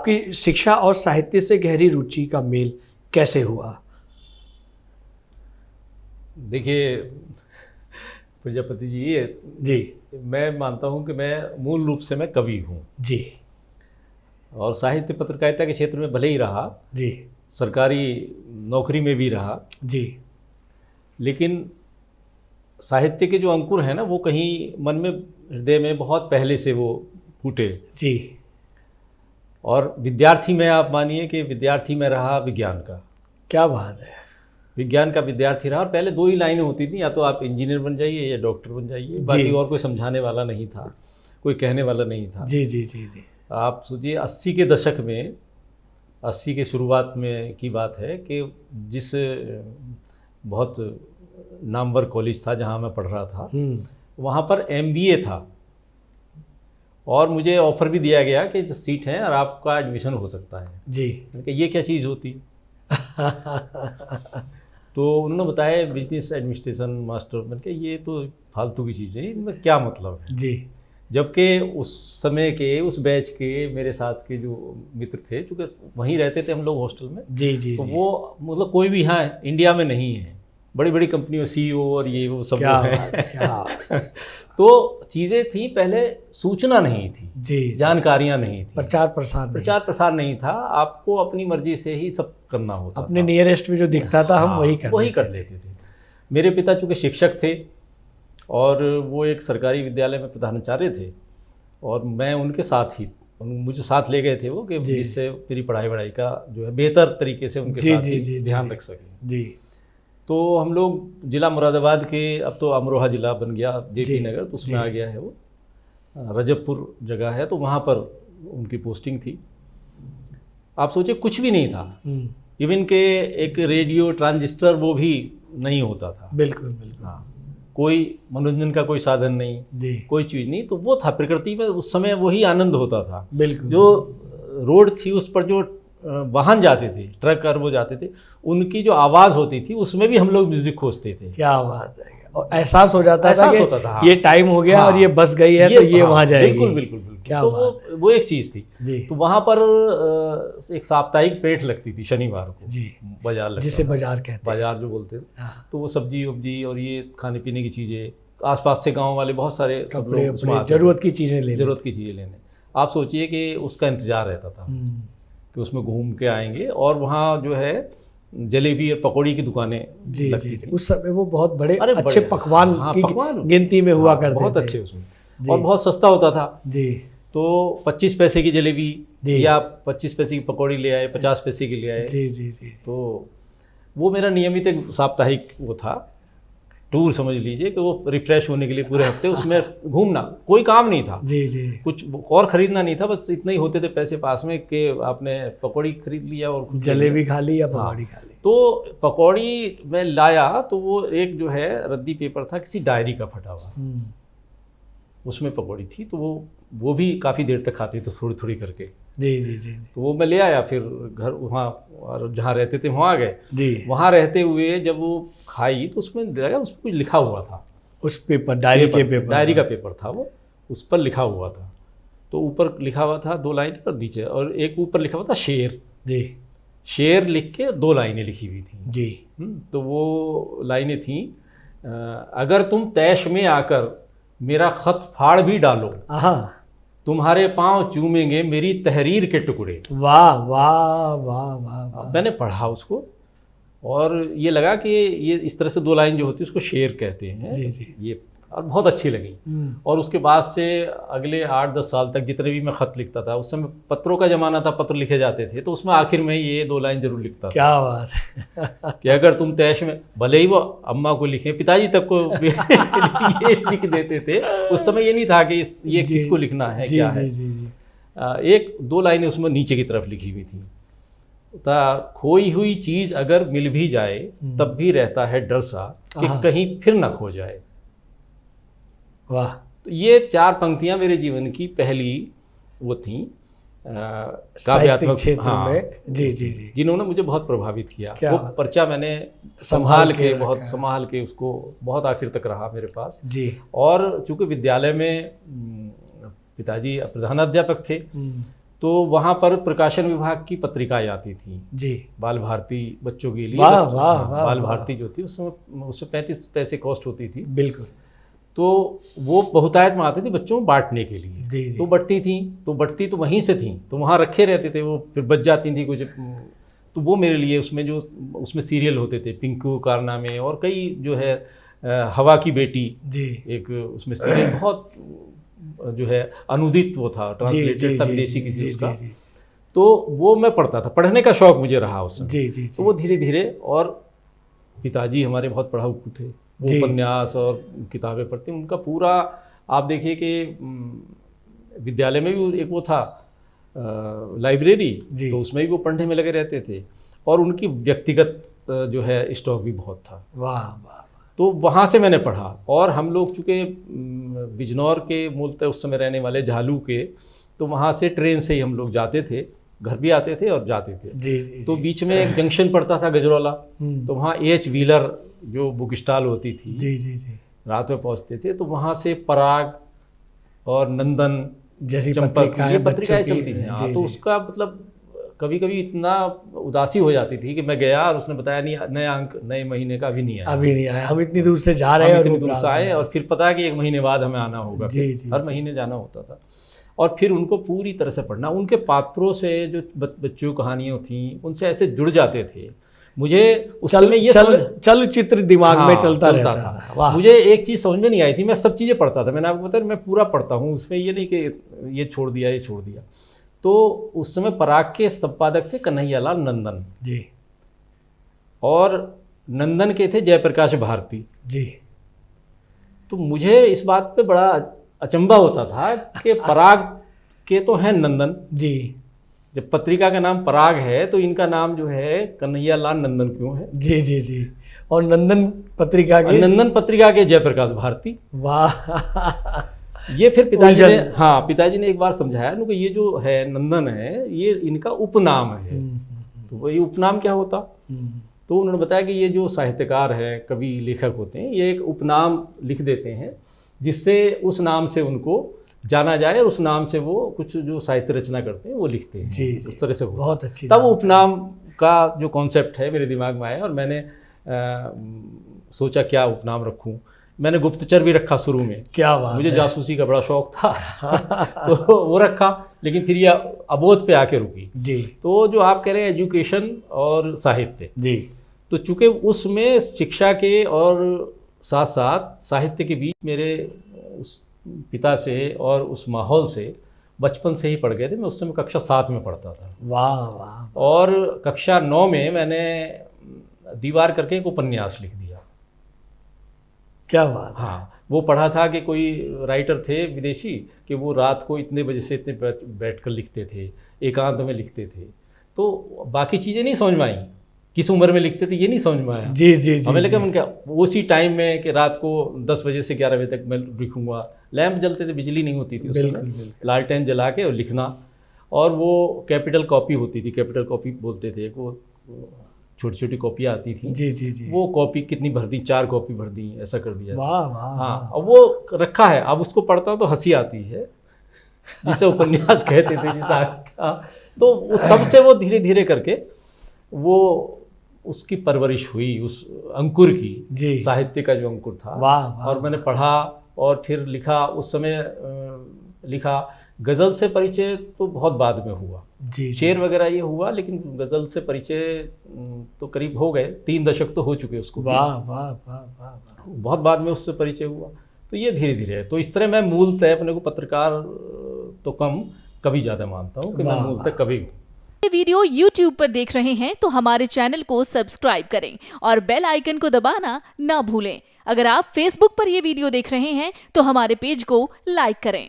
आपकी शिक्षा और साहित्य से गहरी रुचि का मेल कैसे हुआ? देखिए प्रजापति जी, मैं मानता हूँ कि मैं मूल रूप से मैं कवि हूँ जी, और साहित्य पत्रकारिता के क्षेत्र में भले ही रहा जी, सरकारी नौकरी में भी रहा जी, लेकिन साहित्य के जो अंकुर हैं ना वो कहीं मन में हृदय में बहुत पहले से वो फूटे। जी। और विद्यार्थी में आप मानिए कि विद्यार्थी में रहा विज्ञान का। क्या बात है। विज्ञान का विद्यार्थी रहा और पहले दो ही लाइनें होती थी, या तो आप इंजीनियर बन जाइए या डॉक्टर बन जाइए, बाकी और कोई समझाने वाला नहीं था, कोई कहने वाला नहीं था। जी जी जी जी। आप सोचिए 80 के दशक में, 80 के शुरुआत में की बात है कि जिस बहुत नामवर कॉलेज था जहाँ मैं पढ़ रहा था वहाँ पर MBA था और मुझे ऑफर भी दिया गया कि जो सीट है और आपका एडमिशन हो सकता है जी। ये क्या चीज़ होती तो उन्होंने बताया बिजनेस एडमिनिस्ट्रेशन मास्टर। मैंने कहा ये तो फालतू की चीज़ है, इनमें क्या मतलब है जी। जबकि उस समय के उस बैच के मेरे साथ के जो मित्र थे, चूँकि वहीं रहते थे हम लोग हॉस्टल में, जी जी तो जी। वो मतलब कोई भी यहाँ इंडिया में नहीं है, बड़ी बड़ी कंपनियों CEO और ये वो सब लोग हैं। तो चीज़ें थी, पहले सूचना नहीं थी जी, जानकारियाँ नहीं थी, प्रचार प्रसार नहीं था, आपको अपनी मर्जी से ही सब करना होता अपने नियरेस्ट में जो दिखता था हम वही कर लेते थे। मेरे पिता चूँकि शिक्षक थे और वो एक सरकारी विद्यालय में प्रधानाचार्य थे और मैं उनके साथ ही, मुझे साथ ले गए थे वो कि जिससे मेरी पढ़ाई का जो है बेहतर तरीके से उनके साथ ही ध्यान रख सकें। जी। तो हम लोग जिला मुरादाबाद के, अब तो अमरोहा जिला बन गया, JP नगर, तो उसमें आ गया है वो, रजबपुर जगह है, तो वहाँ पर उनकी पोस्टिंग थी। आप सोचिए कुछ भी नहीं था, इवन के एक रेडियो ट्रांजिस्टर वो भी नहीं होता था। बिल्कुल बिल्कुल। हाँ, कोई मनोरंजन का कोई साधन नहीं जी, कोई चीज़ नहीं, तो वो था प्रकृति में उस समय वही आनंद होता था। बिल्कुल। जो रोड थी उस पर जो वाहन जाते थे, ट्रक और वो जाते थे, उनकी जो आवाज़ होती थी उसमें भी हम लोग म्यूजिक खोजते थे। क्या बात है। और एहसास हो जाता था कि हाँ। ये टाइम हो गया, हाँ, और ये बस गई है तो ये वहाँ जाएगी। बिल्कुल बिल्कुल बिल्कुल। क्या तो बात वो एक चीज़ थी जी। तो वहाँ पर एक साप्ताहिक पेठ लगती थी शनिवार को जी, बाजार लगता जिसे था, बाजार कहते हैं, बाजार जो बोलते थे। हाँ। तो वो सब्जी वब्जी और ये खाने पीने की चीज़ें, आसपास से गांव वाले बहुत सारे सब लोग उसमें आते थे, जरूरत की चीज़ें लेने। आप सोचिए कि उसका इंतज़ार रहता था कि उसमें घूम के आएंगे, और वहाँ जो है जलेबी और पकौड़ी की दुकानें लगती थी। उस समय वो बहुत बड़े अच्छे पकवान की गिनती में हुआ करते थे, बहुत अच्छे उसमें, और बहुत सस्ता होता था जी। तो 25 पैसे की जलेबी या 25 पैसे की पकौड़ी ले आए, 50 पैसे की ले आए। जी जी जी। तो वो मेरा नियमित एक साप्ताहिक वो था, टूर समझ लीजिए कि वो रिफ्रेश होने के लिए पूरे हफ्ते उसमें घूमना, कोई काम नहीं था। जी जी। कुछ और खरीदना नहीं था, बस इतना ही होते थे पैसे पास में कि आपने पकौड़ी खरीद लिया और जलेबी खा ली या पकौड़ी खा ली। तो पकौड़ी मैं लाया तो वो एक जो है रद्दी पेपर था किसी डायरी का फटा हुआ, उसमें पकौड़ी थी, तो वो भी काफ़ी देर तक खाती थी थोड़ी थोड़ी करके। जी जी जी। तो वो मैं ले आया, फिर घर वहाँ और जहाँ रहते थे वहाँ गए जी। वहाँ रहते हुए जब वो खाई तो उसमें लगा उस पर कुछ लिखा हुआ था, उस पेपर डायरी का पेपर था वो, उस पर लिखा हुआ था। तो ऊपर लिखा हुआ था 2 लाइन और नीचे, और एक ऊपर लिखा हुआ था शेर। जी। शेर लिख के 2 लाइनें लिखी हुई थी जी। तो वो लाइनें थी, अगर तुम तैश में आकर मेरा खत फाड़ भी डालो, तुम्हारे पांव चूमेंगे मेरी तहरीर के टुकड़े। वाह वाह वाह वाह। मैंने पढ़ा उसको और ये लगा कि ये इस तरह से 2 लाइन जो होती है उसको शेर कहते हैं। जी जी। ये और बहुत अच्छी लगी। और उसके बाद से अगले 8-10 साल तक जितने भी मैं ख़त लिखता था, उस समय पत्रों का ज़माना था, पत्र लिखे जाते थे, तो उसमें आखिर में ये 2 लाइन जरूर लिखता था। क्या बात है। कि अगर तुम तैश में, भले ही वो अम्मा को लिखे, पिताजी तक को ये लिख देते थे। उस समय ये नहीं था कि ये किसको लिखना है, क्या है। 1-2 लाइनें उसमें नीचे की तरफ लिखी हुई थी, खोई हुई चीज़ अगर मिल भी जाए तब भी रहता है डर सा कि कहीं फिर ना खो जाए। वाह। तो ये 4 पंक्तियां मेरे जीवन की पहली वो थी काव्यात्मक क्षेत्र में। जी जी जी। जिन्होंने मुझे बहुत प्रभावित किया। वो पर्चा मैंने संभाल के उसको बहुत आखिर तक रहा मेरे पास जी। और चूंकि विद्यालय में पिताजी प्रधानाध्यापक थे तो वहाँ पर प्रकाशन विभाग की पत्रिकाएं आती थी जी। बाल भारती बच्चों के लिए। वाह वाह वाह। बाल भारती जो थी उसमें 35 पैसे कॉस्ट होती थी। बिल्कुल। तो वो बहुतायत में आती थी बच्चों को बांटने के लिए। जी जी। तो बढ़ती तो वहीं से थी, तो वहाँ रखे रहते थे, वो फिर बच जाती थी कुछ। तो वो मेरे लिए उसमें सीरियल होते थे, पिंकू कारनामे और कई जो है हवा की बेटी जी, एक उसमें सीरियल बहुत जो है अनुदित वो था, ट्रांसलेटेड था विदेशी किसी उसका। तो वो मैं पढ़ता था, पढ़ने का शौक मुझे रहा उस समय। जी जी। तो वो धीरे धीरे, और पिताजी हमारे बहुत पढ़ाकू थे, वो उपन्यास और किताबें पढ़ते, उनका पूरा आप देखिए कि विद्यालय में भी एक वो था लाइब्रेरी, तो उसमें भी वो पढ़ने में लगे रहते थे, और उनकी व्यक्तिगत जो है स्टॉक भी बहुत था। वाह वाह। तो वहाँ से मैंने पढ़ा, और हम लोग चूँकि बिजनौर के मूलतः उस समय रहने वाले झालू के, तो वहाँ से ट्रेन से ही हम लोग जाते थे, घर भी आते थे और जाते थे। जी, तो बीच में एक जंक्शन पड़ता था गजरौला, तो वहाँ एच व्हीलर जो बुक स्टॉल होती थी, जी जी जी, रात में पहुँचते थे। तो वहाँ से पराग और नंदन जैसी चंपक ये पत्रिकाएं चलती थी। हाँ, तो उसका मतलब कभी कभी इतना उदासी हो जाती थी कि मैं गया और उसने बताया नहीं, नया अंक नए महीने का अभी नहीं आया, हम इतनी दूर से जा रहे हैं, इतनी दूर से आए, और फिर पता है कि 1 महीने बाद हमें आना होगा। हर महीने जाना होता था, और फिर उनको पूरी तरह से पढ़ना, उनके पात्रों से जो बच्चों कहानियाँ थी उनसे ऐसे जुड़ जाते थे। मुझे उस समय ये चलचित्र दिमाग में चलता रहता था। मुझे एक चीज़ समझ में नहीं आई थी, मैं सब चीज़ें पढ़ता था, मैंने आपको बताया मैं पूरा पढ़ता हूँ, उसमें ये नहीं कि ये छोड़ दिया। तो उस समय पराग के संपादक थे कन्हैयालाल नंदन जी, और नंदन के थे जयप्रकाश भारती जी। तो मुझे इस बात पे बड़ा अचंभा होता था कि पराग के तो हैं नंदन जी, जब पत्रिका का नाम पराग है तो इनका नाम जो है कन्हैयालाल नंदन क्यों है? जी जी जी। और नंदन पत्रिका के जयप्रकाश भारती। वाह। ये फिर पिताजी ने एक बार समझाया कि ये जो है नंदन है ये इनका उपनाम है। तो वही उपनाम क्या होता? तो उन्होंने बताया कि ये जो साहित्यकार हैं, कवि, लेखक होते हैं, ये एक उपनाम लिख देते हैं जिससे उस नाम से उनको जाना जाए, और उस नाम से वो कुछ जो साहित्य रचना करते हैं वो लिखते हैं। जी, उस तरह से बहुत अच्छी। तब उपनाम का जो कॉन्सेप्ट है मेरे दिमाग में आया, और मैंने सोचा क्या उपनाम रखूं। मैंने गुप्तचर भी रखा शुरू में। क्या बात, मुझे जासूसी का बड़ा शौक था। तो वो रखा, लेकिन फिर ये अबोध पे आके रुकी। जी। तो जो आप कह रहे हैं एजुकेशन और साहित्य, जी, तो चूँकि उसमें शिक्षा के और साथ साथ साहित्य के बीच मेरे उस पिता से और उस माहौल से बचपन से ही पढ़ गए थे। मैं उस समय कक्षा 7 में पढ़ता था। वाह वाह। और कक्षा 9 में मैंने दीवार करके एक उपन्यास लिख दिया। क्या बात। हाँ, वो पढ़ा था कि कोई राइटर थे विदेशी कि वो रात को इतने बजे से इतने बैठकर लिखते थे, एकांत में लिखते थे। तो बाकी चीज़ें नहीं समझ में आई, किस उम्र में लिखते थे ये नहीं समझ में आया। जी जी जी। हमें लगा क्या उसी टाइम में कि रात को 10 बजे से 11 बजे तक मैं लिखूंगा। लैंप जलते थे, बिजली नहीं होती थी उस समय, लालटेन जला के और लिखना। और वो कैपिटल कॉपी होती थी, कैपिटल कॉपी बोलते थे, वो छोटी छोटी कॉपियाँ आती थी। जी जी जी। वो कॉपी कितनी भर दी, 4 कॉपी भर दी, ऐसा कर दिया। वाह वाह। हाँ, अब वो रखा है। अब उसको पढ़ता हूँ तो हंसी आती है, जिसे उपन्यास कहते थे जिसा। तो तब से वो धीरे धीरे करके वो उसकी परवरिश हुई, उस अंकुर की, साहित्य का जो अंकुर था। वाह। और मैंने पढ़ा और फिर लिखा। उस समय लिखा। गज़ल से परिचय तो बहुत बाद में हुआ। जी। शेर वगैरह ये हुआ, लेकिन गज़ल से परिचय तो करीब हो गए, 3 दशक तो हो चुके उसको। वाह वाह वाह वाह। बहुत बाद में उससे परिचय हुआ। तो ये धीरे धीरे। तो इस तरह मैं मूलतः अपने को पत्रकार तो कम, कभी ज़्यादा मानता हूँ कि मैं मूलतः कवि हूँ। ये वीडियो YouTube पर देख रहे हैं तो हमारे चैनल को सब्सक्राइब करें और बेल आइकन को दबाना ना भूलें। अगर आप Facebook पर ये वीडियो देख रहे हैं तो हमारे पेज को लाइक करें।